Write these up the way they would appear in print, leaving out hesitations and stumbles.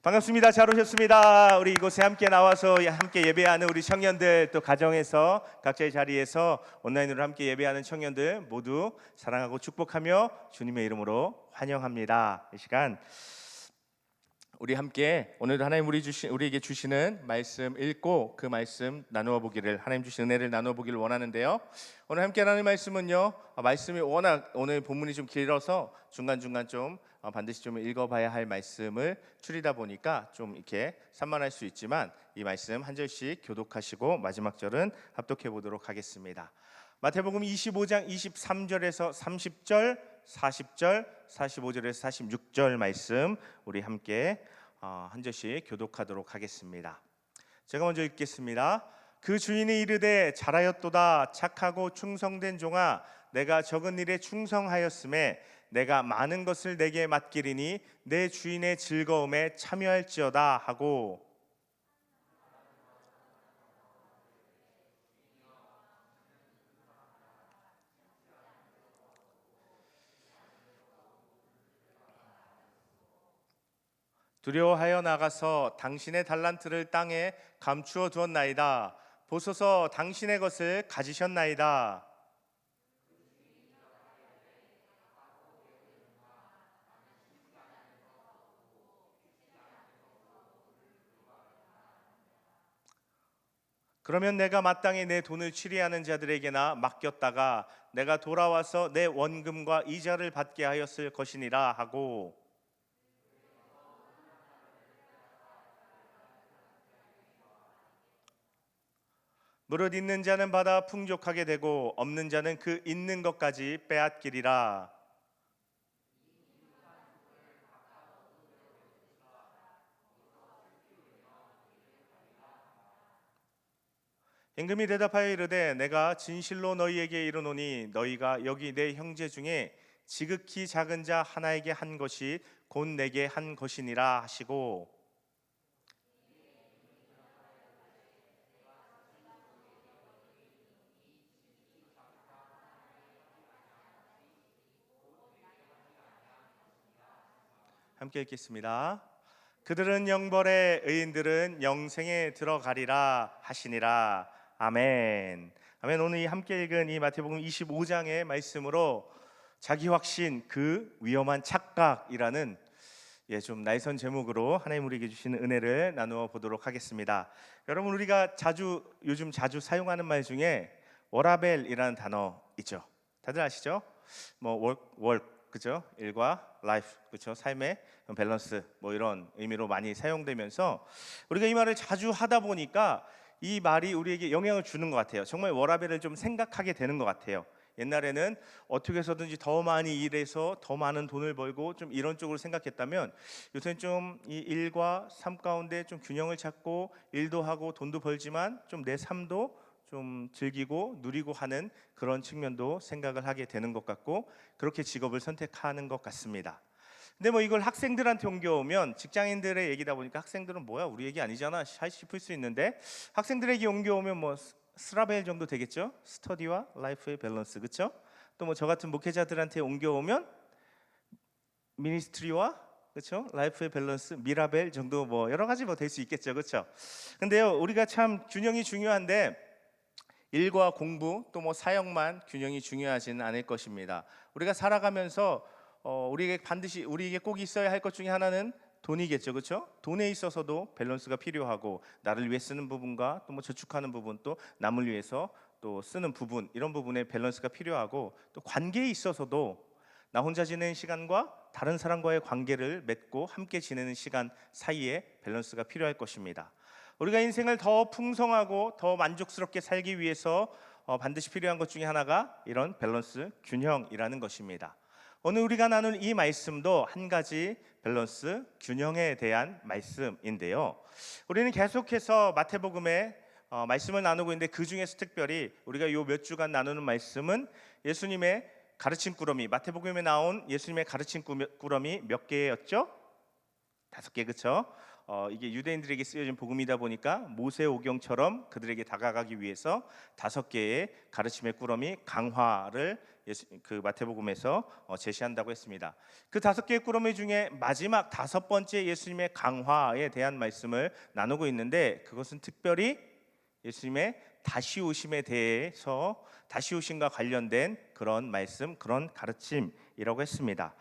반갑습니다. 잘 오셨습니다. 우리 이곳에 함께 나와서 함께 예배하는 우리 청년들, 또 가정에서 각자의 자리에서 온라인으로 함께 예배하는 청년들 모두 사랑하고 축복하며 주님의 이름으로 환영합니다. 이 시간 우리 함께 오늘도 하나님 우리에게 주시는 말씀 읽고 그 말씀 나누어 보기를, 하나님 주신 은혜를 나누어 보기를 원하는데요. 오늘 함께 나눌 말씀은요, 말씀이 워낙 오늘 본문이 좀 길어서 중간중간 좀 반드시 좀 읽어봐야 할 말씀을 추리다 보니까 좀 이렇게 산만할 수 있지만 이 말씀 한 절씩 교독하시고 마지막 절은 합독해 보도록 하겠습니다. 마태복음 25장 23절에서 30절, 40절, 45절에서 46절 말씀 우리 함께 한 절씩 교독하도록 하겠습니다. 제가 먼저 읽겠습니다. 그 주인이 이르되 잘하였도다 착하고 충성된 종아, 내가 적은 일에 충성하였음에 내가 많은 것을 내게 맡기리니 내 주인의 즐거움에 참여할지어다 하고, 두려워하여 나가서 당신의 달란트를 땅에 감추어 두었나이다. 보소서 당신의 것을 가지셨나이다. 그러면 내가 마땅히 내 돈을 취리하는 자들에게나 맡겼다가 내가 돌아와서 내 원금과 이자를 받게 하였을 것이니라 하고, 무릇 있는 자는 받아 풍족하게 되고 없는 자는 그 있는 것까지 빼앗기리라. 임금이 대답하여 이르되 내가 진실로 너희에게 이르노니 너희가 여기 내 형제 중에 지극히 작은 자 하나에게 한 것이 곧 내게 한 것이니라 하시고, 함께 읽겠습니다. 그들은 영벌에 의인들은 영생에 들어가리라 하시니라. 아멘. 아멘. 오늘 함께 읽은 이 마태복음 25장의 말씀으로 자기 확신 그 위험한 착각이라는 좀 날선 제목으로 하나님 우리에게 주시는 은혜를 나누어 보도록 하겠습니다. 여러분, 우리가 요즘 자주 사용하는 말 중에 워라벨이라는 단어 있죠. 다들 아시죠? 뭐 work 그죠? 일과 라이프, 그죠? 삶의 밸런스, 뭐 이런 의미로 많이 사용되면서 우리가 이 말을 자주 하다 보니까 이 말이 우리에게 영향을 주는 것 같아요. 정말 워라밸을 좀 생각하게 되는 것 같아요. 옛날에는 어떻게 해서든지 더 많이 일해서 더 많은 돈을 벌고 좀 이런 쪽으로 생각했다면, 요새는 좀 이 일과 삶 가운데 좀 균형을 찾고 일도 하고 돈도 벌지만 좀 내 삶도 좀 즐기고 누리고 하는 그런 측면도 생각을 하게 되는 것 같고, 그렇게 직업을 선택하는 것 같습니다. 근데 뭐 이걸 학생들한테 옮겨오면, 직장인들의 얘기다 보니까 학생들은 뭐야 우리 얘기 아니잖아 싶을 수 있는데, 학생들에게 옮겨오면 뭐 스라벨 정도 되겠죠. 스터디와 라이프의 밸런스, 그렇죠? 또 뭐 저 같은 목회자들한테 옮겨오면 미니스트리와, 그렇죠? 라이프의 밸런스, 미라벨 정도, 뭐 여러 가지 뭐 될 수 있겠죠, 그렇죠? 근데요, 우리가 참 균형이 중요한데 일과 공부 또 뭐 사역만 균형이 중요하지는 않을 것입니다. 우리가 살아가면서 우리에게 꼭 있어야 할 것 중에 하나는 돈이겠죠, 그렇죠? 돈에 있어서도 밸런스가 필요하고, 나를 위해 쓰는 부분과 또 뭐 저축하는 부분, 또 남을 위해서 또 쓰는 부분, 이런 부분에 밸런스가 필요하고, 또 관계에 있어서도 나 혼자 지내는 시간과 다른 사람과의 관계를 맺고 함께 지내는 시간 사이에 밸런스가 필요할 것입니다. 우리가 인생을 더 풍성하고 더 만족스럽게 살기 위해서 반드시 필요한 것 중에 하나가 이런 밸런스, 균형이라는 것입니다. 오늘 우리가 나눌 이 말씀도 한 가지 밸런스, 균형에 대한 말씀인데요. 우리는 계속해서 마태복음의 말씀을 나누고 있는데, 그 중에서 특별히 우리가 요 몇 주간 나누는 말씀은 예수님의 가르침 꾸러미, 마태복음에 나온 예수님의 가르침 꾸러미 몇 개였죠? 5개, 그렇죠? 이게 유대인들에게 쓰여진 복음이다 보니까 모세오경처럼 그들에게 다가가기 위해서 5개의 가르침의 꾸러미 강화를 그 마태복음에서 제시한다고 했습니다. 그 5개의 꾸러미 중에 마지막 5번째 예수님의 강화에 대한 말씀을 나누고 있는데, 그것은 특별히 예수님의 다시 오심에 대해서, 다시 오심과 관련된 그런 말씀, 그런 가르침이라고 했습니다.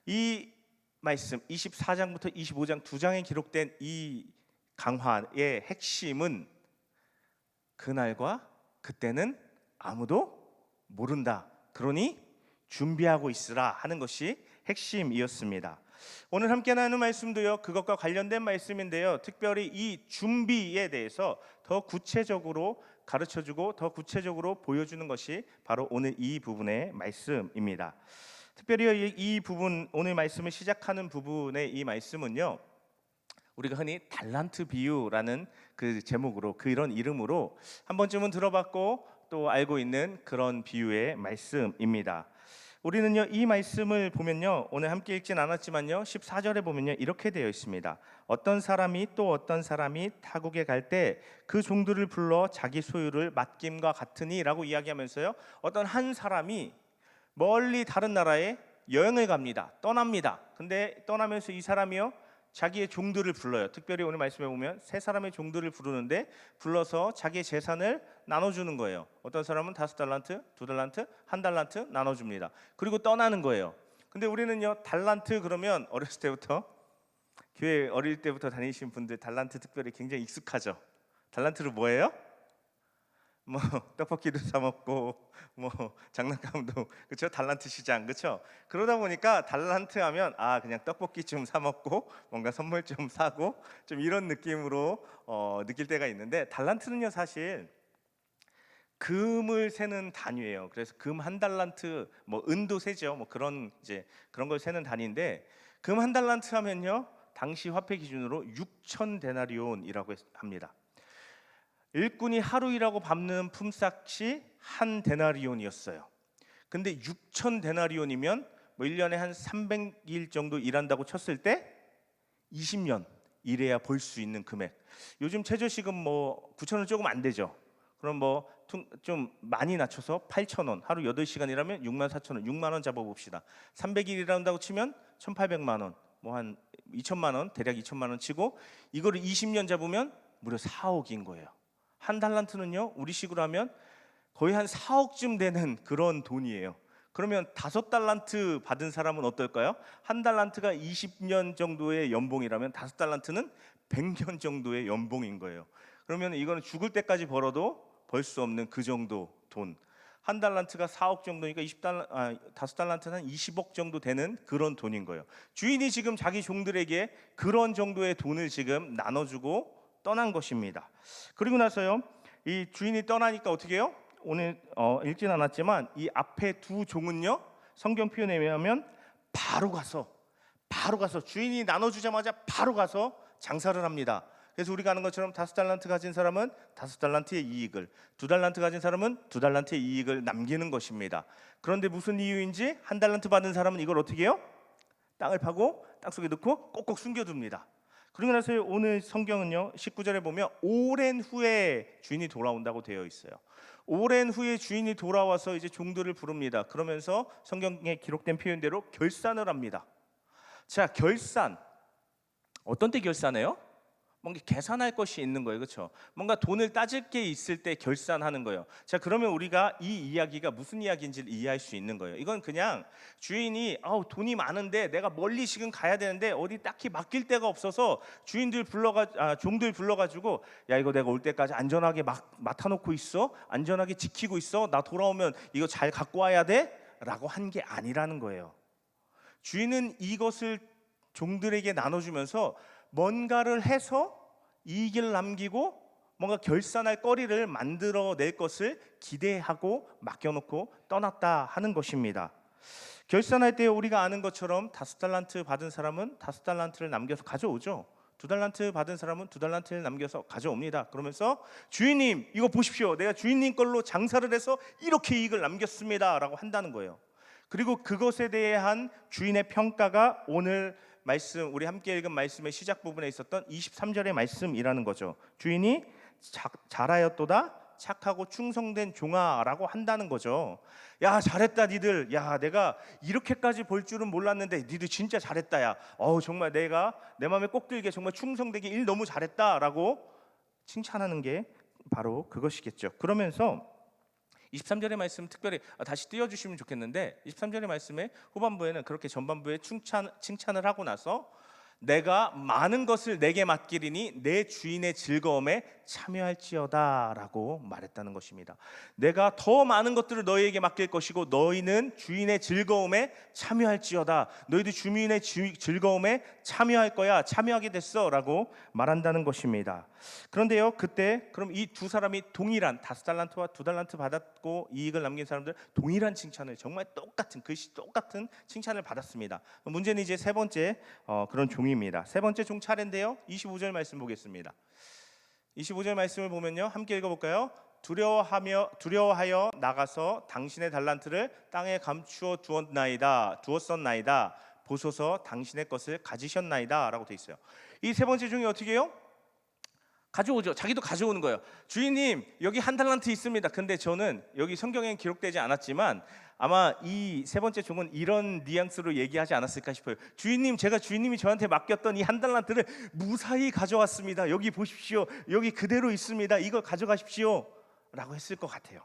이 말씀 24장부터 25장 2장에 기록된 이 강화의 핵심은 그날과 그때는 아무도 모른다, 그러니 준비하고 있으라 하는 것이 핵심이었습니다. 오늘 함께 나누는 말씀도요, 그것과 관련된 말씀인데요, 특별히 이 준비에 대해서 더 구체적으로 가르쳐주고 더 구체적으로 보여주는 것이 바로 오늘 이 부분의 말씀입니다. 특별히 이 부분, 오늘 말씀을 시작하는 부분의 이 말씀은요, 우리가 흔히 달란트 비유라는 그 제목으로, 그런 이름으로 한 번쯤은 들어봤고 또 알고 있는 그런 비유의 말씀입니다. 우리는요, 이 말씀을 보면요, 오늘 함께 읽진 않았지만요, 14절에 보면요, 이렇게 되어 있습니다. 어떤 사람이 또 어떤 사람이 타국에 갈 때 그 종들을 불러 자기 소유를 맡김과 같으니 라고 이야기하면서요, 어떤 한 사람이 멀리 다른 나라에 여행을 갑니다. 떠납니다. 근데 떠나면서 이 사람이요, 자기의 종들을 불러요. 특별히 오늘 말씀에 보면 3사람의 종들을 부르는데, 불러서 자기의 재산을 나눠주는 거예요. 어떤 사람은 5달란트, 2달란트, 1달란트 나눠줍니다. 그리고 떠나는 거예요. 근데 우리는요, 달란트 그러면 어렸을 때부터, 교회 어릴 때부터 다니신 분들 달란트 특별히 굉장히 익숙하죠. 달란트를 뭐예요? 뭐 떡볶이도 사 먹고 뭐 장난감도, 그렇죠? 달란트 시장, 그렇죠? 그러다 보니까 달란트 하면 그냥 떡볶이 좀 사 먹고 뭔가 선물 좀 사고 좀 이런 느낌으로 느낄 때가 있는데, 달란트는요 사실 금을 세는 단위예요. 그래서 금 1달란트, 뭐 은도 세죠. 뭐 그런 걸 세는 단위인데, 금 1달란트 하면요, 당시 화폐 기준으로 6,000데나리온이라고 합니다. 일꾼이 하루 일하고 밟는 품삯이 1데나리온이었어요. 근데 6,000데나리온이면 뭐 1년에 한 300일 정도 일한다고 쳤을 때 20년 일해야 벌 수 있는 금액. 요즘 최저시급 뭐 9,000원 조금 안 되죠. 그럼 뭐 좀 많이 낮춰서 8,000원, 하루 8시간 일하면 64,000원, 6만 원 잡아봅시다. 300일 일한다고 치면 1,800만 원, 뭐 한 2천만 원, 대략 2천만 원 치고, 이거를 20년 잡으면 무려 4억인 거예요. 1달란트는요, 우리식으로 하면 거의 한 4억쯤 되는 그런 돈이에요. 그러면 5달란트 받은 사람은 어떨까요? 1달란트가 20년 정도의 연봉이라면 5달란트는 100년 정도의 연봉인 거예요. 그러면 이거는 죽을 때까지 벌어도 벌 수 없는 그 정도 돈. 1달란트가 4억 정도니까 5달란트는 한 20억 정도 되는 그런 돈인 거예요. 주인이 지금 자기 종들에게 그런 정도의 돈을 지금 나눠주고 떠난 것입니다. 그리고 나서요, 이 주인이 떠나니까 어떻게 해요? 오늘 읽진 않았지만 이 앞에 2 종은요, 성경 표현에 의하면 바로 가서 주인이 나눠주자마자 바로 가서 장사를 합니다. 그래서 우리가 아는 것처럼 5달란트 가진 사람은 5달란트의 이익을, 2달란트 가진 사람은 2달란트의 이익을 남기는 것입니다. 그런데 무슨 이유인지 1달란트 받은 사람은 이걸 어떻게 해요? 땅을 파고 땅속에 넣고 꼭꼭 숨겨둡니다. 그리고 나서 오늘 성경은요, 19절에 보면 오랜 후에 주인이 돌아온다고 되어 있어요. 오랜 후에 주인이 돌아와서 이제 종들을 부릅니다. 그러면서 성경에 기록된 표현대로 결산을 합니다. 자, 결산. 어떤 때 결산해요? 뭔가 계산할 것이 있는 거예요, 그렇죠? 뭔가 돈을 따질 게 있을 때 결산하는 거예요. 자, 그러면 우리가 이 이야기가 무슨 이야기인지를 이해할 수 있는 거예요. 이건 그냥 주인이 돈이 많은데 내가 멀리 지금 가야 되는데 어디 딱히 맡길 데가 없어서 종들 불러가지고, 야, 이거 내가 올 때까지 안전하게 맡아놓고 있어, 안전하게 지키고 있어, 나 돌아오면 이거 잘 갖고 와야 돼 라고 한 게 아니라는 거예요. 주인은 이것을 종들에게 나눠주면서 뭔가를 해서 이익을 남기고 뭔가 결산할 거리를 만들어낼 것을 기대하고 맡겨놓고 떠났다 하는 것입니다. 결산할 때 우리가 아는 것처럼 5달란트 받은 사람은 5달란트를 남겨서 가져오죠. 2달란트 받은 사람은 2달란트를 남겨서 가져옵니다. 그러면서 주인님, 이거 보십시오, 내가 주인님 걸로 장사를 해서 이렇게 이익을 남겼습니다 라고 한다는 거예요. 그리고 그것에 대한 주인의 평가가 오늘 말씀, 우리 함께 읽은 말씀의 시작 부분에 있었던 23절의 말씀이라는 거죠. 주인이 잘하였도다 착하고 충성된 종아라고 한다는 거죠. 야, 잘했다 니들. 야, 내가 이렇게까지 볼 줄은 몰랐는데 니들 진짜 잘했다. 야, 정말 내가 내 마음에 꼭 들게 정말 충성되게 일 너무 잘했다라고 칭찬하는 게 바로 그것이겠죠. 그러면서 23절의 말씀 특별히 다시 띄워주시면 좋겠는데, 23절의 말씀의 후반부에는 그렇게 전반부에 칭찬을 하고 나서 내가 많은 것을 내게 맡기리니 내 주인의 즐거움에 참여할지어다 라고 말했다는 것입니다. 내가 더 많은 것들을 너희에게 맡길 것이고 너희는 주인의 즐거움에 참여할지어다. 너희도 주인의 즐거움에 참여할 거야. 참여하게 됐어 라고 말한다는 것입니다. 그런데요, 그때 그럼 이 두 사람이 동일한 5달란트와 2달란트 받았고 이익을 남긴 사람들 동일한 칭찬을, 정말 똑같은 글씨 똑같은 칭찬을 받았습니다. 문제는 이제 세 번째 그런 종입니다. 세 번째 종 차례인데요, 25절 말씀 보겠습니다. 25절 말씀을 보면요, 함께 읽어볼까요? 두려워하여 나가서 당신의 달란트를 땅에 감추어 두었었나이다. 보소서 당신의 것을 가지셨나이다 라고 돼 있어요. 이 세 번째 종이 어떻게 해요? 가져오죠. 자기도 가져오는 거예요. 주인님, 여기 1달란트 있습니다. 근데 저는 여기 성경엔 기록되지 않았지만 아마 이 세 번째 종은 이런 뉘앙스로 얘기하지 않았을까 싶어요. 주인님, 제가 주인님이 저한테 맡겼던 이 1달란트를 무사히 가져왔습니다. 여기 보십시오. 여기 그대로 있습니다. 이걸 가져가십시오 라고 했을 것 같아요.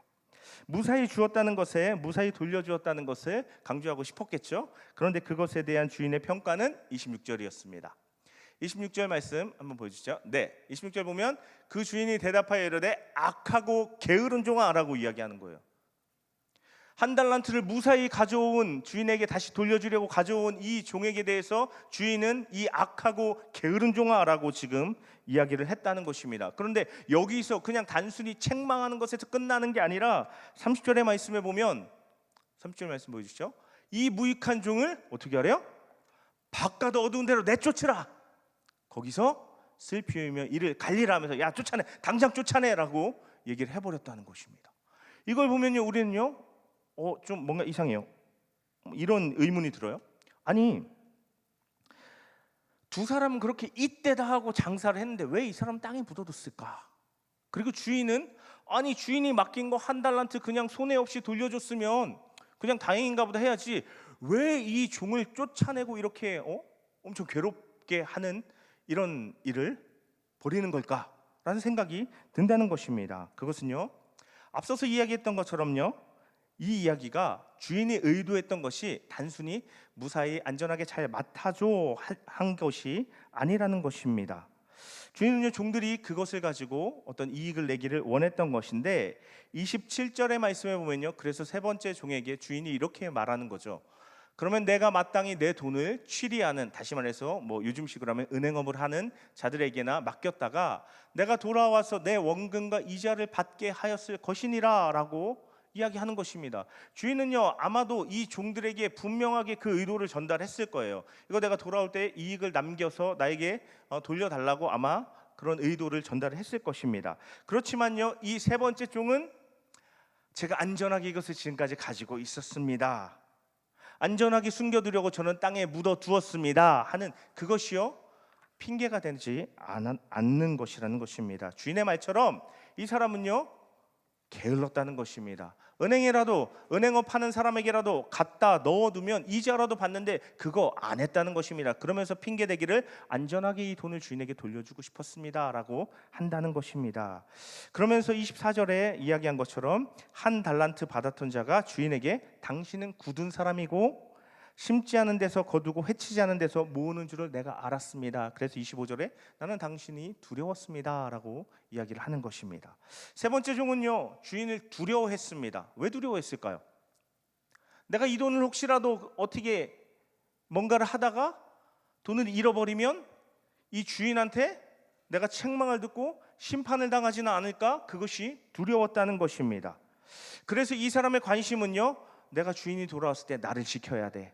무사히 주었다는 것에, 무사히 돌려주었다는 것을 강조하고 싶었겠죠. 그런데 그것에 대한 주인의 평가는 26절이었습니다. 26절 말씀 한번 보여주시죠. 네, 26절 보면 그 주인이 대답하여 이르되 악하고 게으른 종아라고 이야기하는 거예요. 1달란트를 무사히 가져온, 주인에게 다시 돌려주려고 가져온 이 종에게 대해서 주인은 이 악하고 게으른 종아라고 지금 이야기를 했다는 것입니다. 그런데 여기서 그냥 단순히 책망하는 것에서 끝나는 게 아니라 30절의 말씀에 보면, 30절 말씀 보여주시죠. 이 무익한 종을 어떻게 하래요? 바깥 어두운 데로 내쫓으라. 거기서 슬피 울며 이를 갈리라 하면서 야, 쫓아내, 당장 쫓아내라고 얘기를 해버렸다는 것입니다. 이걸 보면요, 우리는요 좀 뭔가 이상해요. 이런 의문이 들어요. 아니, 두 사람은 그렇게 이때다 하고 장사를 했는데 왜 이 사람 땅에 묻어뒀을까? 그리고 주인은, 아니 주인이 맡긴 거 1달란트 그냥 손해 없이 돌려줬으면 그냥 다행인가 보다 해야지 왜 이 종을 쫓아내고 이렇게 엄청 괴롭게 하는 이런 일을 벌이는 걸까라는 생각이 든다는 것입니다. 그것은요, 앞서서 이야기했던 것처럼요, 이 이야기가 주인이 의도했던 것이 단순히 무사히 안전하게 잘 맡아줘 한 것이 아니라는 것입니다. 주인은요, 종들이 그것을 가지고 어떤 이익을 내기를 원했던 것인데 27절의 말씀에 보면요, 그래서 세 번째 종에게 주인이 이렇게 말하는 거죠. 그러면 내가 마땅히 내 돈을 취리하는, 다시 말해서 요즘식으로 하면 은행업을 하는 자들에게나 맡겼다가 내가 돌아와서 내 원금과 이자를 받게 하였을 것이니라 라고 이야기하는 것입니다. 주인은요, 아마도 이 종들에게 분명하게 그 의도를 전달했을 거예요. 이거 내가 돌아올 때 이익을 남겨서 나에게 돌려달라고 아마 그런 의도를 전달했을 것입니다. 그렇지만요, 이 세 번째 종은 제가 안전하게 이것을 지금까지 가지고 있었습니다, 안전하게 숨겨두려고 저는 땅에 묻어두었습니다 하는 그것이요, 핑계가 되지 않는 것이라는 것입니다. 주인의 말처럼 이 사람은요, 게을렀다는 것입니다. 은행업 하는 사람에게라도 갖다 넣어두면 이자라도 받는데 그거 안 했다는 것입니다. 그러면서 핑계대기를 안전하게 이 돈을 주인에게 돌려주고 싶었습니다 라고 한다는 것입니다. 그러면서 24절에 이야기한 것처럼 1달란트 받았던 자가 주인에게 당신은 굳은 사람이고 심지 않은 데서 거두고 해치지 않은 데서 모으는 줄을 내가 알았습니다. 그래서 25절에 나는 당신이 두려웠습니다 라고 이야기를 하는 것입니다. 세 번째 종은요, 주인을 두려워했습니다. 왜 두려워했을까요? 내가 이 돈을 혹시라도 어떻게 뭔가를 하다가 돈을 잃어버리면 이 주인한테 내가 책망을 듣고 심판을 당하지는 않을까? 그것이 두려웠다는 것입니다. 그래서 이 사람의 관심은요, 내가 주인이 돌아왔을 때 나를 지켜야 돼,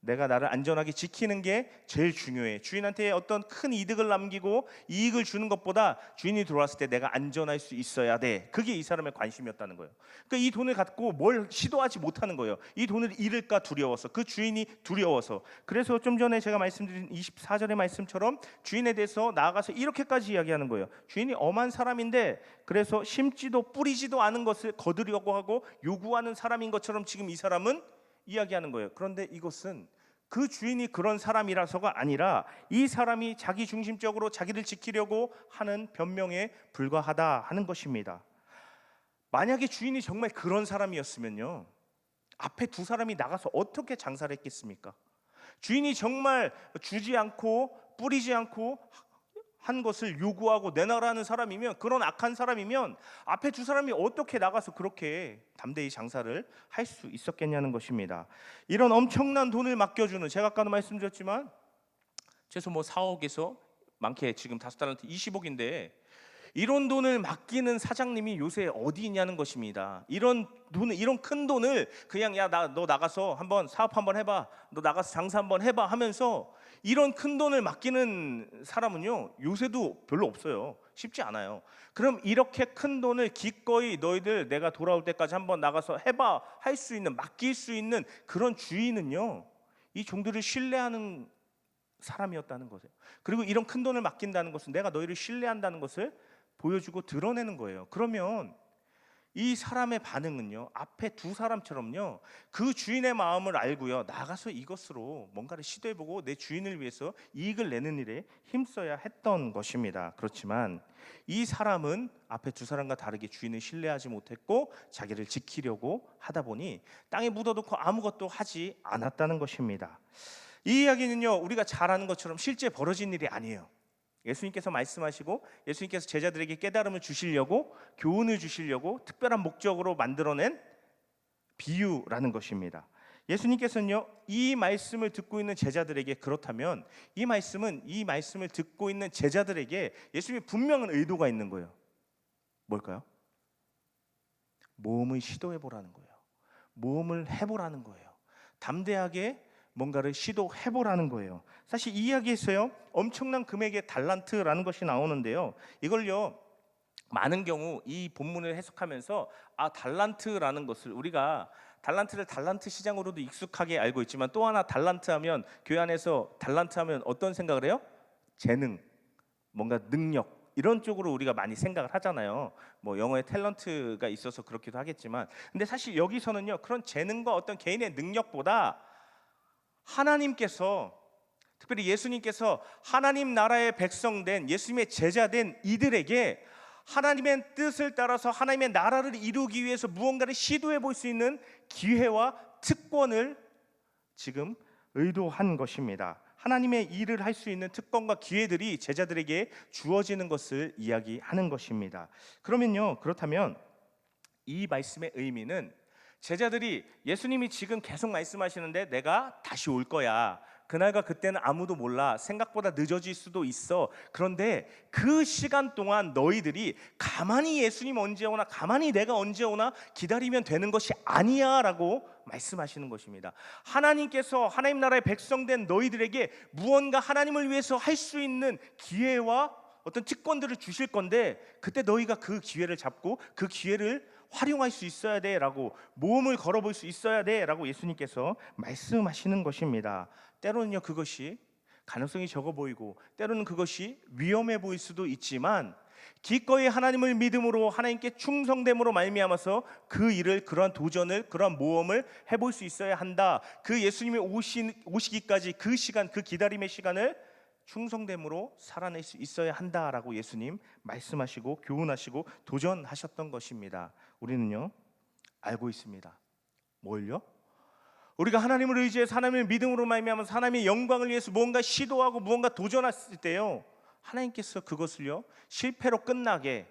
내가 나를 안전하게 지키는 게 제일 중요해. 주인한테 어떤 큰 이득을 남기고 이익을 주는 것보다 주인이 들어왔을 때 내가 안전할 수 있어야 돼. 그게 이 사람의 관심이었다는 거예요. 그러니까 이 돈을 갖고 뭘 시도하지 못하는 거예요. 이 돈을 잃을까 두려워서, 그 주인이 두려워서. 그래서 좀 전에 제가 말씀드린 24절의 말씀처럼 주인에 대해서 나아가서 이렇게까지 이야기하는 거예요. 주인이 엄한 사람인데 그래서 심지도 뿌리지도 않은 것을 거두려고 하고 요구하는 사람인 것처럼 지금 이 사람은 이야기하는 거예요. 그런데 이것은 그 주인이 그런 사람이라서가 아니라 이 사람이 자기 중심적으로 자기를 지키려고 하는 변명에 불과하다 하는 것입니다. 만약에 주인이 정말 그런 사람이었으면요, 앞에 두 사람이 나가서 어떻게 장사를 했겠습니까? 주인이 정말 주지 않고 뿌리지 않고 한 것을 요구하고 내놔라는 사람이면, 그런 악한 사람이면 앞에 두 사람이 어떻게 나가서 그렇게 담대히 장사를 할 수 있었겠냐는 것입니다. 이런 엄청난 돈을 맡겨주는, 제가 아까도 말씀드렸지만 최소 4억에서 많게 지금 5달란트 20억인데 이런 돈을 맡기는 사장님이 요새 어디 있냐는 것입니다. 이런 큰 돈을 그냥 너 나가서 한번 사업 한번 해봐, 너 나가서 장사 한번 해봐 하면서 이런 큰 돈을 맡기는 사람은요 요새도 별로 없어요. 쉽지 않아요. 그럼 이렇게 큰 돈을 기꺼이 너희들 내가 돌아올 때까지 한번 나가서 해봐 할 수 있는, 맡길 수 있는 그런 주인은요 이 종들을 신뢰하는 사람이었다는 거예요. 그리고 이런 큰 돈을 맡긴다는 것은 내가 너희를 신뢰한다는 것을 보여주고 드러내는 거예요. 그러면 이 사람의 반응은요 앞에 두 사람처럼요 그 주인의 마음을 알고요 나가서 이것으로 뭔가를 시도해보고 내 주인을 위해서 이익을 내는 일에 힘써야 했던 것입니다. 그렇지만 이 사람은 앞에 두 사람과 다르게 주인을 신뢰하지 못했고 자기를 지키려고 하다 보니 땅에 묻어놓고 아무것도 하지 않았다는 것입니다. 이 이야기는요 우리가 잘 아는 것처럼 실제 벌어진 일이 아니에요. 예수님께서 말씀하시고 예수님께서 제자들에게 깨달음을 주시려고, 교훈을 주시려고 특별한 목적으로 만들어낸 비유라는 것입니다. 예수님께서는요 이 말씀을 듣고 있는 제자들에게, 그렇다면 이 말씀을 듣고 있는 제자들에게 예수님이 분명한 의도가 있는 거예요. 뭘까요? 모험을 시도해보라는 거예요. 모험을 해보라는 거예요. 담대하게 뭔가를 시도해보라는 거예요. 사실 이 이야기에서요 엄청난 금액의 달란트라는 것이 나오는데요, 이걸요 많은 경우 이 본문을 해석하면서 달란트라는 것을, 우리가 달란트를 달란트 시장으로도 익숙하게 알고 있지만 또 하나 달란트 하면, 교회 안에서 달란트 하면 어떤 생각을 해요? 재능, 뭔가 능력, 이런 쪽으로 우리가 많이 생각을 하잖아요. 영어에 탤런트가 있어서 그렇기도 하겠지만, 근데 사실 여기서는요 그런 재능과 어떤 개인의 능력보다 하나님께서, 특별히 예수님께서 하나님 나라의 백성된, 예수님의 제자된 이들에게 하나님의 뜻을 따라서 하나님의 나라를 이루기 위해서 무언가를 시도해 볼 수 있는 기회와 특권을 지금 의도한 것입니다. 하나님의 일을 할 수 있는 특권과 기회들이 제자들에게 주어지는 것을 이야기하는 것입니다. 그렇다면 이 말씀의 의미는, 제자들이 예수님이 지금 계속 말씀하시는데 내가 다시 올 거야, 그날과 그때는 아무도 몰라, 생각보다 늦어질 수도 있어, 그런데 그 시간 동안 너희들이 가만히 예수님 언제 오나, 가만히 내가 언제 오나 기다리면 되는 것이 아니야 라고 말씀하시는 것입니다. 하나님께서 하나님 나라의 백성된 너희들에게 무언가 하나님을 위해서 할 수 있는 기회와 어떤 특권들을 주실 건데, 그때 너희가 그 기회를 잡고 그 기회를 활용할 수 있어야 돼 라고, 모험을 걸어볼 수 있어야 돼 라고 예수님께서 말씀하시는 것입니다. 때로는요 그것이 가능성이 적어 보이고 때로는 그것이 위험해 보일 수도 있지만, 기꺼이 하나님을 믿음으로 하나님께 충성됨으로 말미암아서 그 일을, 그러한 도전을, 그러한 모험을 해볼 수 있어야 한다. 그 예수님이 오시기까지 그 시간, 그 기다림의 시간을 충성됨으로 살아낼 수 있어야 한다라고 예수님 말씀하시고 교훈하시고 도전하셨던 것입니다. 우리는요 알고 있습니다. 뭘요? 우리가 하나님을 의지해서 하나님을 믿음으로 말미암아서 하나님의 영광을 위해서 무언가 시도하고 무언가 도전했을 때요, 하나님께서 그것을요 실패로 끝나게,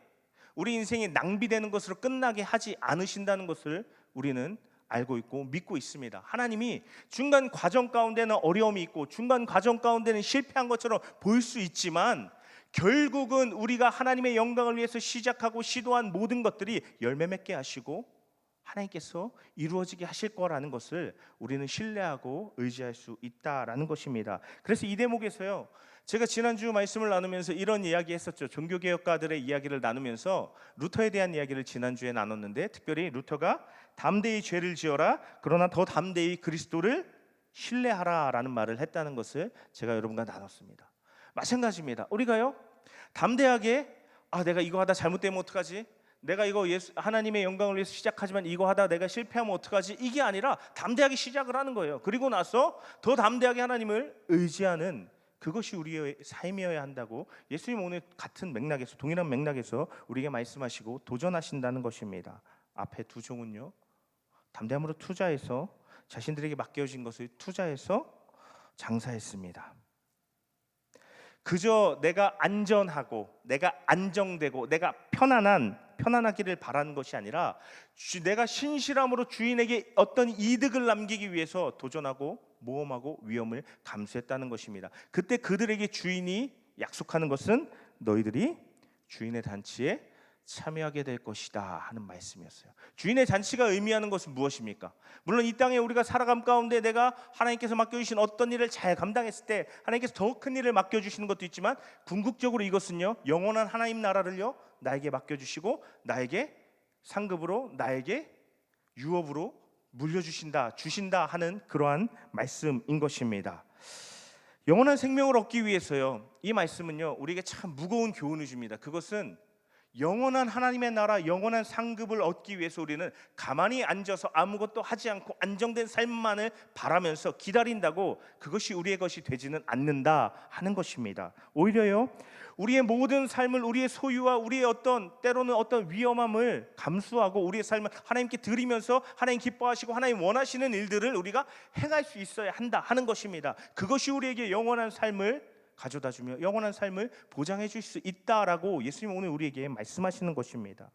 우리 인생이 낭비되는 것으로 끝나게 하지 않으신다는 것을 우리는 알고 있고 믿고 있습니다. 하나님이 중간 과정 가운데는 어려움이 있고 중간 과정 가운데는 실패한 것처럼 보일 수 있지만, 결국은 우리가 하나님의 영광을 위해서 시작하고 시도한 모든 것들이 열매 맺게 하시고 하나님께서 이루어지게 하실 거라는 것을 우리는 신뢰하고 의지할 수 있다라는 것입니다. 그래서 이 대목에서요, 제가 지난주 말씀을 나누면서 이런 이야기 했었죠. 종교개혁가들의 이야기를 나누면서 루터에 대한 이야기를 지난주에 나눴는데, 특별히 루터가 담대히 죄를 지어라, 그러나 더 담대히 그리스도를 신뢰하라라는 말을 했다는 것을 제가 여러분과 나눴습니다. 마찬가지입니다. 우리가요, 담대하게 내가 이거 하다 잘못되면 어떡하지? 내가 이거 하나님의 영광을 위해서 시작하지만 이거 하다 내가 실패하면 어떡하지? 이게 아니라 담대하게 시작을 하는 거예요. 그리고 나서 더 담대하게 하나님을 의지하는, 그것이 우리의 삶이어야 한다고 예수님 오늘 같은 맥락에서, 동일한 맥락에서 우리에게 말씀하시고 도전하신다는 것입니다. 앞에 두 종은요, 담대함으로 투자해서 자신들에게 맡겨진 것을 투자해서 장사했습니다. 그저 내가 안전하고 내가 안정되고 내가 편안하기를 바라는 것이 아니라 내가 신실함으로 주인에게 어떤 이득을 남기기 위해서 도전하고 모험하고 위험을 감수했다는 것입니다. 그때 그들에게 주인이 약속하는 것은 너희들이 주인의 단치에 참여하게 될 것이다 하는 말씀이었어요. 주인의 잔치가 의미하는 것은 무엇입니까? 물론 이 땅에 우리가 살아감 가운데 내가 하나님께서 맡겨주신 어떤 일을 잘 감당했을 때 하나님께서 더 큰 일을 맡겨주시는 것도 있지만, 궁극적으로 이것은요, 영원한 하나님 나라를요 나에게 맡겨주시고 나에게 상급으로, 나에게 유업으로 주신다 하는 그러한 말씀인 것입니다. 영원한 생명을 얻기 위해서요, 이 말씀은요 우리에게 참 무거운 교훈을 줍니다. 그것은 영원한 하나님의 나라, 영원한 상급을 얻기 위해서 우리는 가만히 앉아서 아무것도 하지 않고 안정된 삶만을 바라면서 기다린다고 그것이 우리의 것이 되지는 않는다 하는 것입니다. 오히려요, 우리의 모든 삶을, 우리의 소유와 우리의 때로는 어떤 위험함을 감수하고 우리의 삶을 하나님께 드리면서 하나님 기뻐하시고 하나님 원하시는 일들을 우리가 행할 수 있어야 한다 하는 것입니다. 그것이 우리에게 영원한 삶을 가져다주며 영원한 삶을 보장해 줄 수 있다라고 예수님 오늘 우리에게 말씀하시는 것입니다.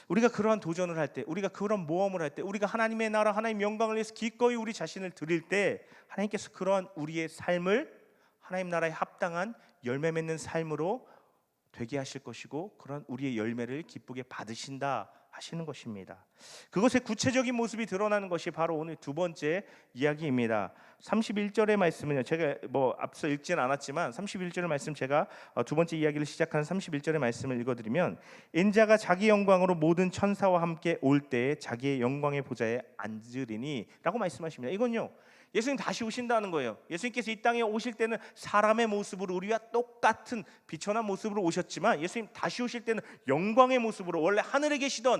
우리가 그러한 도전을 할 때, 우리가 그런 모험을 할 때, 우리가 하나님의 나라, 하나님 영광을 위해서 기꺼이 우리 자신을 드릴 때, 하나님께서 그러한 우리의 삶을 하나님 나라에 합당한 열매 맺는 삶으로 되게 하실 것이고, 그런 우리의 열매를 기쁘게 받으신다 하시는 것입니다. 그것의 구체적인 모습이 드러나는 것이 바로 오늘 두 번째 이야기입니다. 31절의 말씀은요, 제가 앞서 읽지는 않았지만 31절의 말씀, 제가 두 번째 이야기를 시작하는 31절의 말씀을 읽어드리면, 인자가 자기 영광으로 모든 천사와 함께 올 때에 자기의 영광의 보좌에 앉으리니 라고 말씀하십니다. 이건요, 예수님 다시 오신다는 거예요. 예수님께서 이 땅에 오실 때는 사람의 모습으로 우리와 똑같은 비천한 모습으로 오셨지만, 예수님 다시 오실 때는 영광의 모습으로, 원래 하늘에 계시던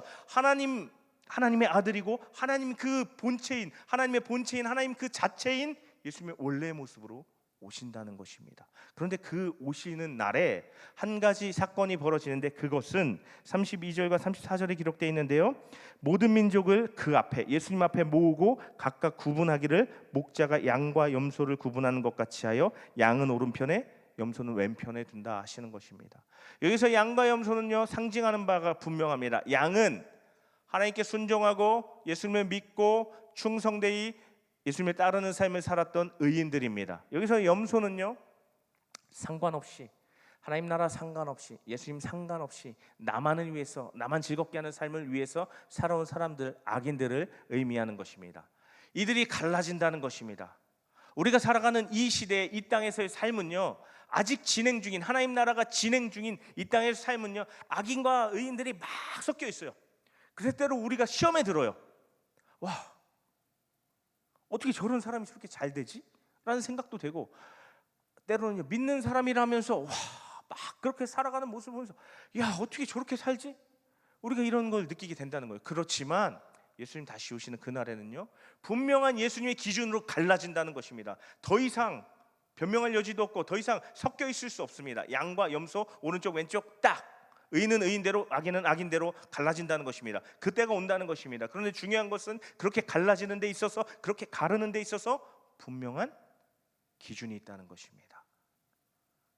하나님의 아들이고 하나님 그 본체인, 하나님의 본체인 하나님 그 자체인 예수님의 원래의 모습으로 오신다는 것입니다. 그런데 그 오시는 날에 한 가지 사건이 벌어지는데, 그것은 32절과 34절에 기록되어 있는데요, 모든 민족을 그 앞에, 예수님 앞에 모으고 각각 구분하기를 목자가 양과 염소를 구분하는 것 같이 하여 양은 오른편에 염소는 왼편에 둔다 하시는 것입니다. 여기서 양과 염소는요 상징하는 바가 분명합니다. 양은 하나님께 순종하고 예수님을 믿고 충성되이 예수님을 따르는 삶을 살았던 의인들입니다. 여기서 염소는요, 상관없이, 하나님 나라 상관없이, 예수님 상관없이 나만을 위해서, 나만 즐겁게 하는 삶을 위해서 살아온 사람들, 악인들을 의미하는 것입니다. 이들이 갈라진다는 것입니다. 우리가 살아가는 이 시대, 이 땅에서의 삶은요, 아직 진행 중인, 하나님 나라가 진행 중인 이 땅에서 삶은요, 악인과 의인들이 막 섞여 있어요. 그래서 때로 우리가 시험에 들어요. 와, 어떻게 저런 사람이 저렇게 잘 되지? 라는 생각도 되고, 때로는 믿는 사람이라면서 와, 막 그렇게 살아가는 모습을 보면서 야, 어떻게 저렇게 살지? 우리가 이런 걸 느끼게 된다는 거예요. 그렇지만 예수님 다시 오시는 그날에는요, 분명한 예수님의 기준으로 갈라진다는 것입니다. 더 이상 변명할 여지도 없고 더 이상 섞여 있을 수 없습니다. 양과 염소, 오른쪽 왼쪽 딱, 의인은 의인대로 악인은 악인대로 갈라진다는 것입니다. 그때가 온다는 것입니다. 그런데 중요한 것은 그렇게 갈라지는 데 있어서, 그렇게 가르는 데 있어서 분명한 기준이 있다는 것입니다.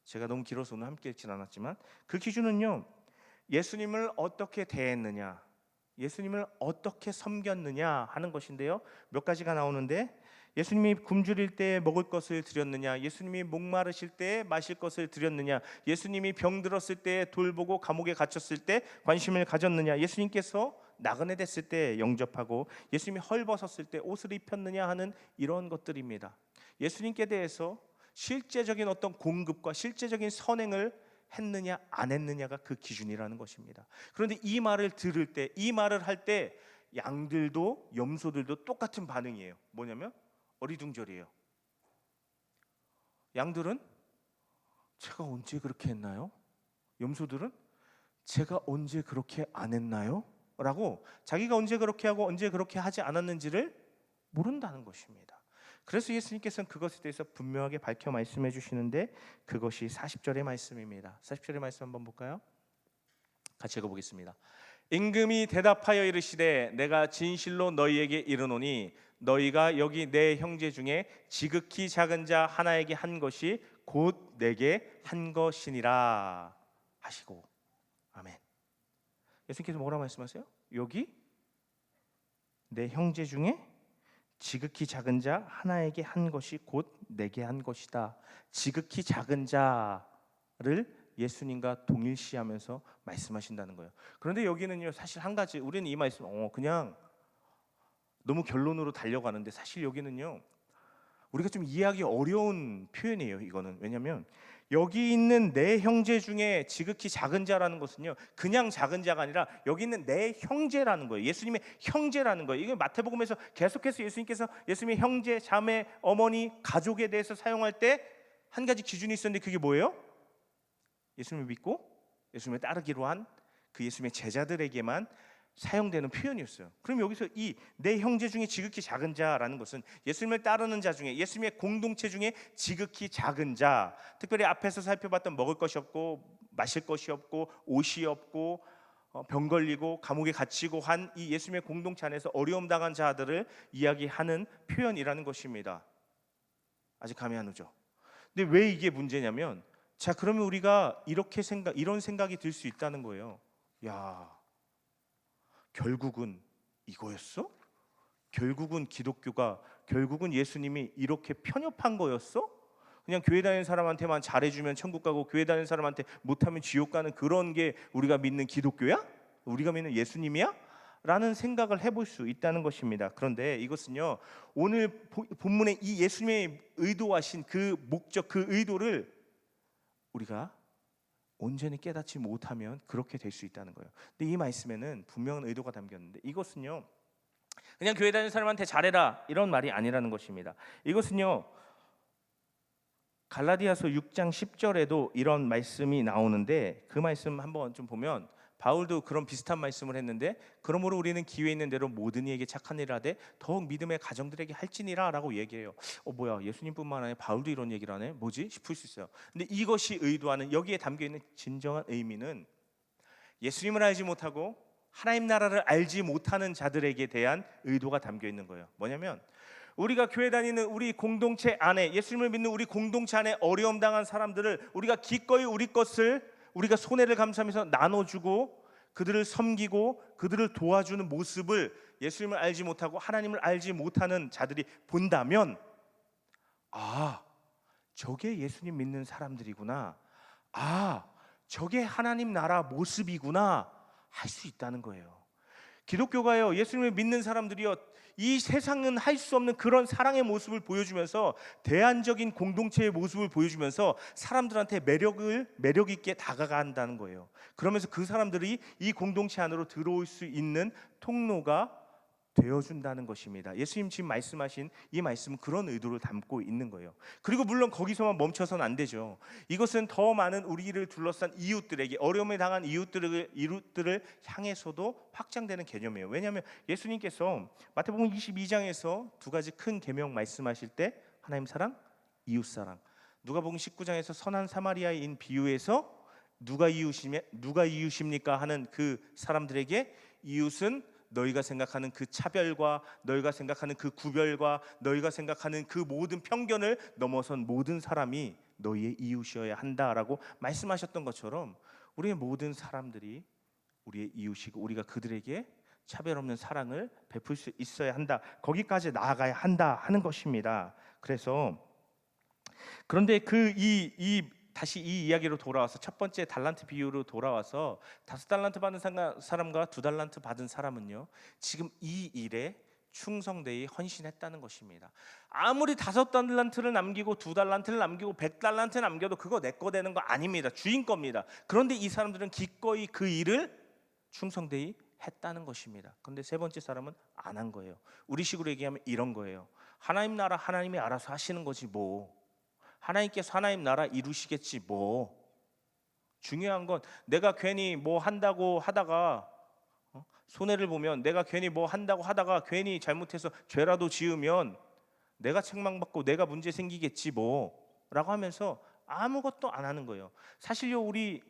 제가 너무 길어서 오늘 함께 읽진 않았지만, 그 기준은요, 예수님을 어떻게 대했느냐, 예수님을 어떻게 섬겼느냐 하는 것인데요, 몇 가지가 나오는데, 예수님이 굶주릴 때 먹을 것을 드렸느냐, 예수님이 목마르실 때 마실 것을 드렸느냐, 예수님이 병들었을 때 돌보고 감옥에 갇혔을 때 관심을 가졌느냐, 예수님께서 나그네 됐을 때 영접하고 예수님이 헐벗었을 때 옷을 입혔느냐 하는 이런 것들입니다. 예수님께 대해서 실제적인 어떤 공급과 실제적인 선행을 했느냐 안 했느냐가 그 기준이라는 것입니다. 그런데 이 말을 들을 때, 이 말을 할 때 양들도 염소들도 똑같은 반응이에요. 뭐냐면 어리둥절이에요. 양들은 제가 언제 그렇게 했나요? 염소들은 제가 언제 그렇게 안 했나요? 라고 자기가 언제 그렇게 하고 언제 그렇게 하지 않았는지를 모른다는 것입니다. 그래서 예수님께서는 그것에 대해서 분명하게 밝혀 말씀해 주시는데 그것이 40절의 말씀입니다. 40절의 말씀 한번 볼까요? 같이 읽어보겠습니다. 임금이 대답하여 이르시되 내가 진실로 너희에게 이르노니 너희가 여기 내 형제 중에 지극히 작은 자 하나에게 한 것이 곧 내게 한 것이니라 하시고. 아멘. 예수님께서 뭐라고 말씀하세요? 여기 내 형제 중에 지극히 작은 자 하나에게 한 것이 곧 내게 한 것이다. 지극히 작은 자를 예수님과 동일시하면서 말씀하신다는 거예요. 그런데 여기는요, 사실 한 가지, 우리는 이 말씀 그냥 너무 결론으로 달려가는데 사실 여기는요 우리가 좀 이해하기 어려운 표현이에요. 이거는 왜냐하면 여기 있는 내 형제 중에 지극히 작은 자라는 것은요 그냥 작은 자가 아니라 여기 있는 내 형제라는 거예요. 예수님의 형제라는 거예요. 이게 마태복음에서 계속해서 예수님께서 예수님의 형제, 자매, 어머니, 가족에 대해서 사용할 때 한 가지 기준이 있었는데 그게 뭐예요? 예수님을 믿고 예수님을 따르기로 한 그 예수님의 제자들에게만 사용되는 표현이었어요. 그럼 여기서 이 내 형제 중에 지극히 작은 자라는 것은 예수님을 따르는 자 중에 예수님의 공동체 중에 지극히 작은 자, 특별히 앞에서 살펴봤던 먹을 것이 없고 마실 것이 없고 옷이 없고 병 걸리고 감옥에 갇히고 한 이 예수님의 공동체 안에서 어려움 당한 자들을 이야기하는 표현이라는 것입니다. 아직 감이 안 오죠? 근데 왜 이게 문제냐면 자 그러면 우리가 이런 생각이 들 수 있다는 거예요. 야, 결국은 이거였어? 결국은 기독교가 결국은 예수님이 이렇게 편협한 거였어? 그냥 교회 다니는 사람한테만 잘해주면 천국 가고 교회 다니는 사람한테 못하면 지옥 가는 그런 게 우리가 믿는 기독교야? 우리가 믿는 예수님이야? 라는 생각을 해볼 수 있다는 것입니다. 그런데 이것은요 오늘 본문의 이 예수님의 의도하신 그 목적, 그 의도를 우리가 온전히 깨닫지 못하면 그렇게 될 수 있다는 거예요. 근데 이 말씀에는 분명한 의도가 담겼는데 이것은요 그냥 교회 다니는 사람한테 잘해라 이런 말이 아니라는 것입니다. 이것은요 갈라디아서 6장 10절에도 이런 말씀이 나오는데 그 말씀 한번 좀 보면 바울도 그런 비슷한 말씀을 했는데 그러므로 우리는 기회 있는 대로 모든 이에게 착한 일을 하되 더욱 믿음의 가정들에게 할지니라 라고 얘기해요. 뭐야 예수님뿐만 아니라 바울도 이런 얘기를 하네? 뭐지? 싶을 수 있어요. 근데 이것이 의도하는 여기에 담겨있는 진정한 의미는 예수님을 알지 못하고 하나님 나라를 알지 못하는 자들에게 대한 의도가 담겨있는 거예요. 뭐냐면 우리가 교회 다니는 우리 공동체 안에 예수님을 믿는 우리 공동체 안에 어려움 당한 사람들을 우리가 기꺼이 우리 것을 우리가 손해를 감수하면서 나눠주고 그들을 섬기고 그들을 도와주는 모습을 예수님을 알지 못하고 하나님을 알지 못하는 자들이 본다면 아 저게 예수님 믿는 사람들이구나, 아 저게 하나님 나라 모습이구나 할 수 있다는 거예요. 기독교가요 예수님을 믿는 사람들이요 이 세상은 할 수 없는 그런 사랑의 모습을 보여주면서 대안적인 공동체의 모습을 보여주면서 사람들한테 매력 있게 다가간다는 거예요. 그러면서 그 사람들이 이 공동체 안으로 들어올 수 있는 통로가 되어준다는 것입니다. 예수님 지금 말씀하신 이 말씀은 그런 의도를 담고 있는 거예요. 그리고 물론 거기서만 멈춰서는 안 되죠. 이것은 더 많은 우리를 둘러싼 이웃들에게 어려움에 당한 이웃들을 향해서도 확장되는 개념이에요. 왜냐하면 예수님께서 마태복음 22장에서 두 가지 큰 계명 말씀하실 때 하나님 사랑, 이웃 사랑, 누가복음 19장에서 선한 사마리아인 비유에서 누가 이웃입니까 하는 그 사람들에게 이웃은 너희가 생각하는 그 차별과 너희가 생각하는 그 구별과 너희가 생각하는 그 모든 편견을 넘어선 모든 사람이 너희의 이웃이어야 한다라고 말씀하셨던 것처럼 우리의 모든 사람들이 우리의 이웃이고 우리가 그들에게 차별 없는 사랑을 베풀 수 있어야 한다, 거기까지 나아가야 한다 하는 것입니다. 그래서 그런데 이 다시 이 이야기로 돌아와서 첫 번째 달란트 비유로 돌아와서 5달란트 받은 사람과 2달란트 받은 사람은요, 지금 이 일에 충성되이 헌신했다는 것입니다. 아무리 5달란트를 남기고 2달란트를 남기고 100달란트 남겨도 그거 내 거 되는 거 아닙니다. 주인 겁니다. 그런데 이 사람들은 기꺼이 그 일을 충성되이 했다는 것입니다. 그런데 세 번째 사람은 안 한 거예요. 우리식으로 얘기하면 이런 거예요. 하나님 나라 하나님이 알아서 하시는 거지 뭐. 하나님께서 하나님 나라 이루시겠지 뭐. 중요한 건 내가 괜히 뭐 한다고 하다가 손해를 보면, 내가 괜히 뭐 한다고 하다가 괜히 잘못해서 죄라도 지으면 내가 책망받고 내가 문제 생기겠지 뭐 라고 하면서 아무것도 안 하는 거예요. 사실요, 우리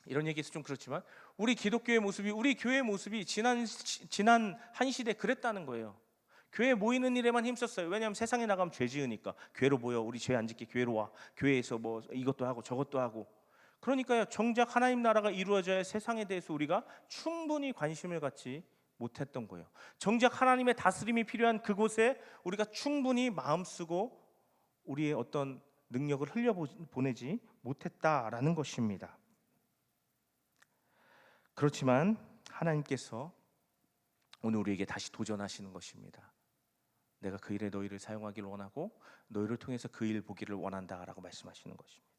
이런 얘기해서 좀 그렇지만 우리 기독교의 모습이, 우리 교회의 모습이 지난 한 시대 그랬다는 거예요. 교회 모이는 일에만 힘썼어요. 왜냐하면 세상에 나가면 죄 지으니까 교회로 모여, 우리 죄 안 짓게 교회로 와, 교회에서 뭐 이것도 하고 저것도 하고. 그러니까요, 정작 하나님 나라가 이루어져야 세상에 대해서 우리가 충분히 관심을 갖지 못했던 거예요. 정작 하나님의 다스림이 필요한 그곳에 우리가 충분히 마음 쓰고 우리의 어떤 능력을 흘려보내지 못했다라는 것입니다. 그렇지만 하나님께서 오늘 우리에게 다시 도전하시는 것입니다. 내가 그 일에 너희를 사용하기를 원하고 너희를 통해서 그 일 보기를 원한다라고 말씀하시는 것입니다.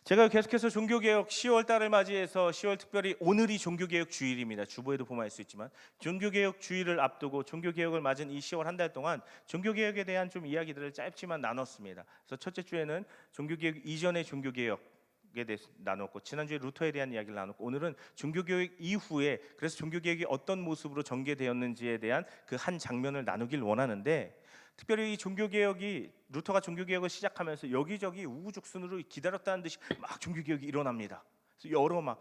제가 계속해서 종교개혁 10월 달을 맞이해서 10월 특별히 오늘이 종교개혁 주일입니다. 주보에도 보면 알 수 있지만 종교개혁 주일을 앞두고 종교개혁을 맞은 이 10월 한 달 동안 종교개혁에 대한 좀 이야기들을 짧지만 나눴습니다. 그래서 첫째 주에는 종교개혁 이전의 종교개혁에 대해서 나눴고, 지난주에 루터에 대한 이야기를 나눴고, 오늘은 종교개혁 이후에 그래서 종교개혁이 어떤 모습으로 전개되었는지에 대한 그 한 장면을 나누길 원하는데, 특별히 이 종교개혁이, 루터가 종교개혁을 시작하면서 여기저기 우후죽순으로 기다렸다는 듯이 막 종교개혁이 일어납니다. 그래서 여러 막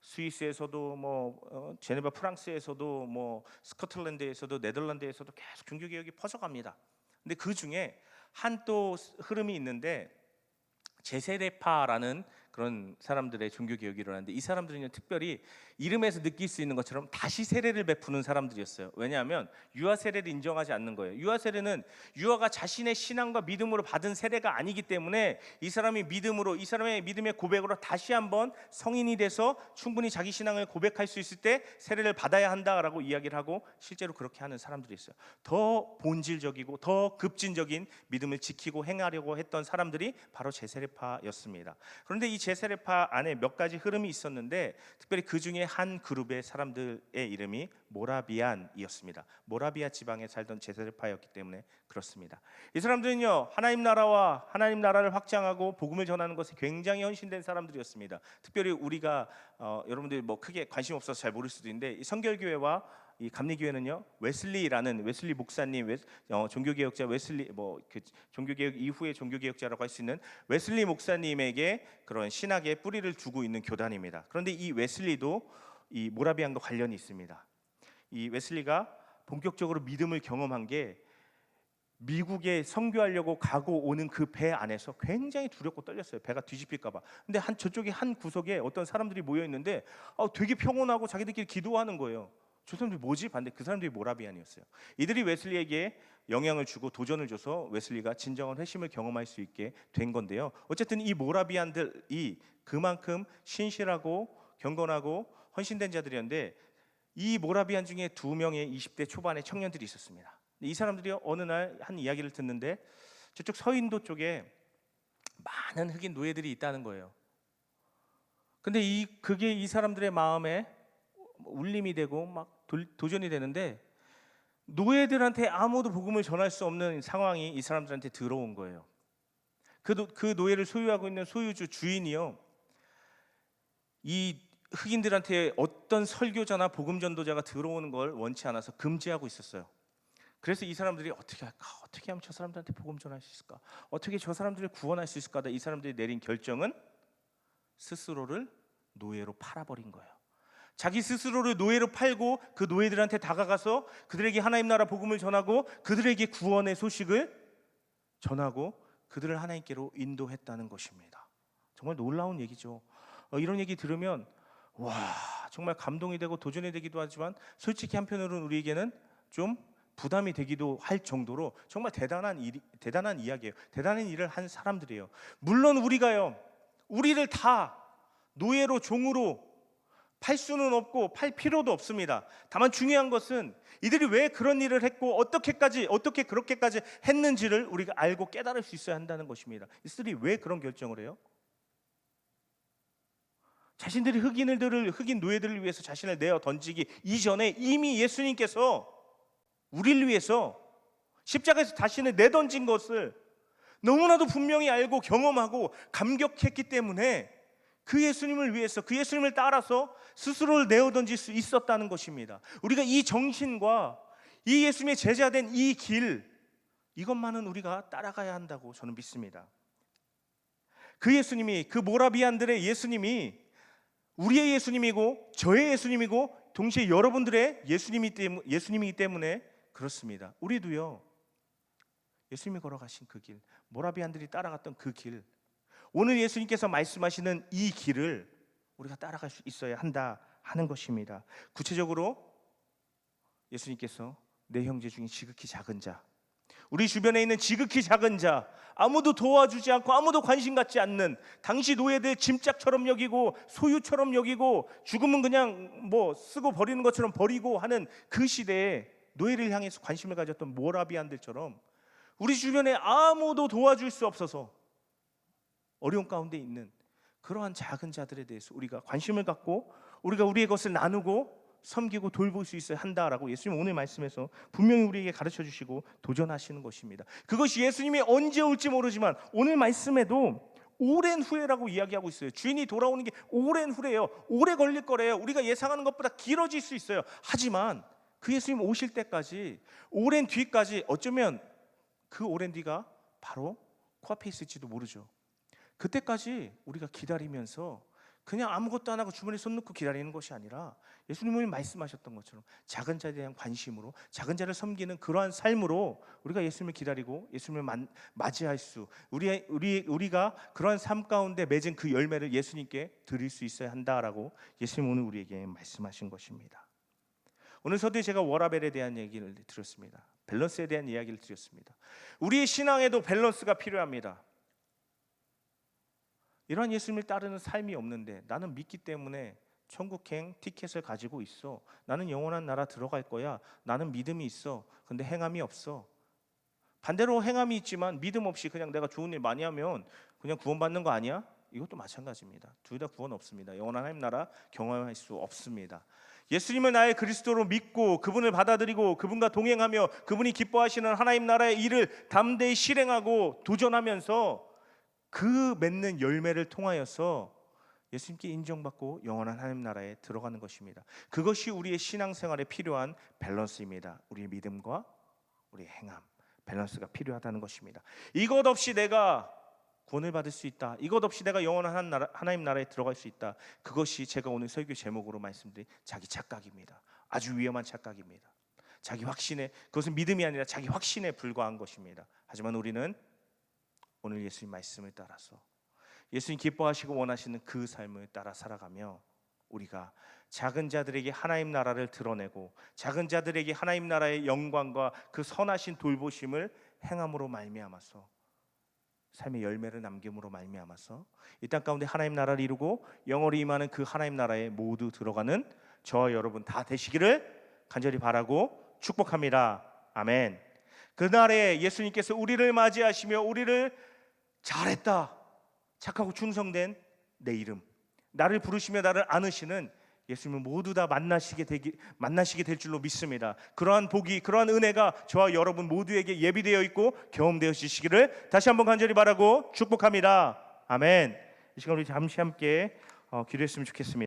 스위스에서도 뭐 제네바 프랑스에서도 뭐 스코틀랜드에서도 네덜란드에서도 계속 종교개혁이 퍼져갑니다. 근데 그 중에 한 또 흐름이 있는데, 제세례파라는 그런 사람들의 종교개혁이 일어났는데, 이 사람들은 특별히 이름에서 느낄 수 있는 것처럼 다시 세례를 베푸는 사람들이었어요. 왜냐하면 유아 세례를 인정하지 않는 거예요. 유아 세례는 유아가 자신의 신앙과 믿음으로 받은 세례가 아니기 때문에 이 사람이 믿음으로, 이 사람의 믿음의 고백으로 다시 한번 성인이 돼서 충분히 자기 신앙을 고백할 수 있을 때 세례를 받아야 한다라고 이야기를 하고, 실제로 그렇게 하는 사람들이 있어요. 더 본질적이고 더 급진적인 믿음을 지키고 행하려고 했던 사람들이 바로 제세례파였습니다. 그런데 이 제세례파 안에 몇 가지 흐름이 있었는데, 특별히 그 중에 한 그룹의 사람들의 이름이 모라비안이었습니다. 모라비아 지방에 살던 제세례파였기 때문에 그렇습니다. 이 사람들은요, 하나님 나라와 하나님 나라를 확장하고 복음을 전하는 것에 굉장히 헌신된 사람들이었습니다. 특별히 우리가 여러분들이 뭐 크게 관심 없어서 잘 모를 수도 있는데, 이 성결교회와 이 감리교회는요, 웨슬리라는 웨슬리 목사님, 종교개혁자 웨슬리, 그 종교개혁 이후의 종교개혁자라고 할 수 있는 웨슬리 목사님에게 그런 신학의 뿌리를 두고 있는 교단입니다. 그런데 이 웨슬리도 이 모라비안과 관련이 있습니다. 이 웨슬리가 본격적으로 믿음을 경험한 게 미국에 선교하려고 가고 오는 그 배 안에서 굉장히 두렵고 떨렸어요. 배가 뒤집힐까 봐. 근데 저쪽에 한 구석에 어떤 사람들이 모여 있는데 되게 평온하고 자기들끼리 기도하는 거예요. 저 사람들이 뭐지? 봤는데 그 사람들이 모라비안이었어요. 이들이 웨슬리에게 영향을 주고 도전을 줘서 웨슬리가 진정한 회심을 경험할 수 있게 된 건데요. 어쨌든 이 모라비안들이 그만큼 신실하고 경건하고 헌신된 자들이었는데, 이 모라비안 중에 2명의 20대 초반의 청년들이 있었습니다. 이 사람들이 어느 날 한 이야기를 듣는데, 저쪽 서인도 쪽에 많은 흑인 노예들이 있다는 거예요. 근데 그게 이 사람들의 마음에 울림이 되고 막 도전이 되는데, 노예들한테 아무도 복음을 전할 수 없는 상황이 이 사람들한테 들어온 거예요. 그 노예를 소유하고 있는 소유주 주인이요, 이 흑인들한테 어떤 설교자나 복음 전도자가 들어오는 걸 원치 않아서 금지하고 있었어요. 그래서 이 사람들이 어떻게 할까? 어떻게 하면 저 사람들한테 복음 전할 수 있을까? 어떻게 저 사람들을 구원할 수 있을까? 이 사람들이 내린 결정은 스스로를 노예로 팔아버린 거예요. 자기 스스로를 노예로 팔고 그 노예들한테 다가가서 그들에게 하나님 나라 복음을 전하고 그들에게 구원의 소식을 전하고 그들을 하나님께로 인도했다는 것입니다. 정말 놀라운 얘기죠. 이런 얘기 들으면 와, 정말 감동이 되고 도전이 되기도 하지만, 솔직히 한편으로는 우리에게는 좀 부담이 되기도 할 정도로 정말 대단한 이야기예요. 대단한 일을 한 사람들이에요. 물론 우리를 다 노예로 종으로 팔 수는 없고 팔 필요도 없습니다. 다만 중요한 것은 이들이 왜 그런 일을 했고 어떻게 그렇게까지 했는지를 우리가 알고 깨달을 수 있어야 한다는 것입니다. 이들이 왜 그런 결정을 해요? 자신들이 흑인 노예들을 위해서 자신을 내어 던지기 이전에 이미 예수님께서 우리를 위해서 십자가에서 자신을 내던진 것을 너무나도 분명히 알고 경험하고 감격했기 때문에 그 예수님을 위해서, 그 예수님을 따라서 스스로를 내어던질 수 있었다는 것입니다. 우리가 이 정신과 이 예수님의 제자된 이 길, 이것만은 우리가 따라가야 한다고 저는 믿습니다. 그 예수님이, 그 모라비안들의 예수님이 우리의 예수님이고 저의 예수님이고 동시에 여러분들의 예수님이기 때문에 그렇습니다. 우리도요, 예수님이 걸어가신 그 길, 모라비안들이 따라갔던 그 길, 오늘 예수님께서 말씀하시는 이 길을 우리가 따라갈 수 있어야 한다 하는 것입니다. 구체적으로 예수님께서 내 형제 중에 지극히 작은 자, 우리 주변에 있는 지극히 작은 자, 아무도 도와주지 않고 아무도 관심 갖지 않는, 당시 노예들 짐짝처럼 여기고 소유처럼 여기고 죽으면 그냥 뭐 쓰고 버리는 것처럼 버리고 하는 그 시대에 노예를 향해서 관심을 가졌던 모라비안들처럼 우리 주변에 아무도 도와줄 수 없어서 어려운 가운데 있는 그러한 작은 자들에 대해서 우리가 관심을 갖고 우리가 우리의 것을 나누고 섬기고 돌볼 수 있어야 한다라고 예수님 오늘 말씀에서 분명히 우리에게 가르쳐 주시고 도전하시는 것입니다. 그것이 예수님이 언제 올지 모르지만 오늘 말씀에도 오랜 후에라고 이야기하고 있어요. 주인이 돌아오는 게 오랜 후래요. 오래 걸릴 거래요. 우리가 예상하는 것보다 길어질 수 있어요. 하지만 그 예수님 오실 때까지, 오랜 뒤까지, 어쩌면 그 오랜 뒤가 바로 코앞에 있을지도 모르죠. 그때까지 우리가 기다리면서 그냥 아무것도 안 하고 주머니에 손 넣고 기다리는 것이 아니라 예수님이 말씀하셨던 것처럼 작은 자에 대한 관심으로, 작은 자를 섬기는 그러한 삶으로 우리가 예수님을 기다리고 예수님을 맞이할 수, 우리가 그러한 삶 가운데 맺은 그 열매를 예수님께 드릴 수 있어야 한다라고 예수님 오늘 우리에게 말씀하신 것입니다. 오늘 서두에 제가 워라벨에 대한 얘기를 드렸습니다. 밸런스에 대한 이야기를 드렸습니다. 우리의 신앙에도 밸런스가 필요합니다. 이러한 예수님을 따르는 삶이 없는데 나는 믿기 때문에 천국행 티켓을 가지고 있어, 나는 영원한 나라 들어갈 거야, 나는 믿음이 있어, 근데 행함이 없어. 반대로 행함이 있지만 믿음 없이 그냥 내가 좋은 일 많이 하면 그냥 구원받는 거 아니야? 이것도 마찬가지입니다. 둘 다 구원 없습니다. 영원한 하나님 나라 경험할 수 없습니다. 예수님을 나의 그리스도로 믿고 그분을 받아들이고 그분과 동행하며 그분이 기뻐하시는 하나님 나라의 일을 담대히 실행하고 도전하면서 그 맺는 열매를 통하여서 예수님께 인정받고 영원한 하나님 나라에 들어가는 것입니다. 그것이 우리의 신앙생활에 필요한 밸런스입니다. 우리의 믿음과 우리의 행함, 밸런스가 필요하다는 것입니다. 이것 없이 내가 구원을 받을 수 있다, 이것 없이 내가 영원한 하나님 나라에 들어갈 수 있다, 그것이 제가 오늘 설교 제목으로 말씀드린 자기 착각입니다. 아주 위험한 착각입니다. 자기 확신에, 그것은 믿음이 아니라 자기 확신에 불과한 것입니다. 하지만 우리는 오늘 예수님 말씀을 따라서 예수님 기뻐하시고 원하시는 그 삶을 따라 살아가며 우리가 작은 자들에게 하나님 나라를 드러내고 작은 자들에게 하나님 나라의 영광과 그 선하신 돌보심을 행함으로 말미암아서 삶의 열매를 남김으로 말미암아서 이 땅 가운데 하나님 나라를 이루고 영원히 임하는 그 하나님 나라에 모두 들어가는 저와 여러분 다 되시기를 간절히 바라고 축복합니다. 아멘. 그날에 예수님께서 우리를 맞이하시며 우리를 잘했다, 착하고 충성된 내 이름, 나를 부르시며 나를 안으시는 예수님을 모두 다 만나시게 될 줄로 믿습니다. 그러한 복이, 그러한 은혜가 저와 여러분 모두에게 예비되어 있고 경험되어지시기를 다시 한번 간절히 바라고 축복합니다. 아멘. 이 시간 우리 잠시 함께 기도했으면 좋겠습니다.